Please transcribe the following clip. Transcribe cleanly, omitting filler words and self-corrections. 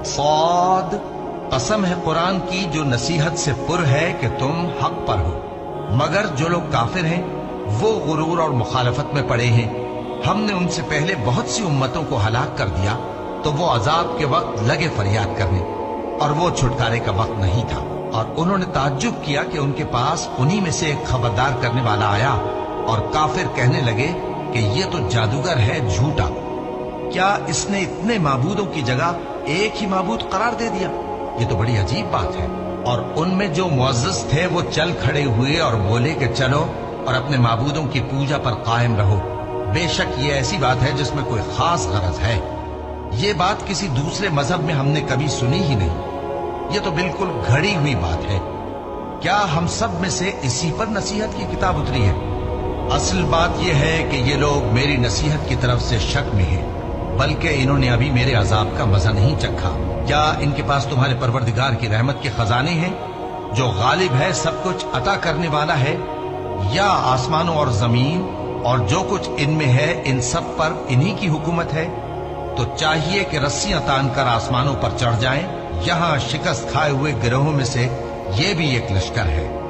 صاد، قسم ہے قرآن کی جو نصیحت سے پر ہے کہ تم حق پر ہو، مگر جو لوگ کافر ہیں وہ غرور اور مخالفت میں پڑے ہیں۔ ہم نے ان سے پہلے بہت سی امتوں کو ہلاک کر دیا تو وہ عذاب کے وقت لگے فریاد کرنے، اور وہ چھٹکارے کا وقت نہیں تھا۔ اور انہوں نے تعجب کیا کہ ان کے پاس انہی میں سے ایک خبردار کرنے والا آیا، اور کافر کہنے لگے کہ یہ تو جادوگر ہے جھوٹا، کیا اس نے اتنے معبودوں کی جگہ ایک ہی معبود قرار دے دیا؟ یہ تو بڑی عجیب بات ہے۔ اور ان میں جو معزز تھے وہ چل کھڑے ہوئے اور بولے کہ چلو اور اپنے معبودوں کی پوجا پر قائم رہو، بے شک یہ ایسی بات ہے جس میں کوئی خاص غرض ہے۔ یہ بات کسی دوسرے مذہب میں ہم نے کبھی سنی ہی نہیں، یہ تو بالکل گھڑی ہوئی بات ہے۔ کیا ہم سب میں سے اسی پر نصیحت کی کتاب اتری ہے؟ اصل بات یہ ہے کہ یہ لوگ میری نصیحت کی طرف سے شک میں ہیں، بلکہ انہوں نے ابھی میرے عذاب کا مزہ نہیں چکھا۔ کیا ان کے پاس تمہارے پروردگار کی رحمت کے خزانے ہیں جو غالب ہے، سب کچھ عطا کرنے والا ہے؟ یا آسمانوں اور زمین اور جو کچھ ان میں ہے ان سب پر انہی کی حکومت ہے؟ تو چاہیے کہ رسیاں تان کر آسمانوں پر چڑھ جائیں۔ یہاں شکست کھائے ہوئے گروہوں میں سے یہ بھی ایک لشکر ہے۔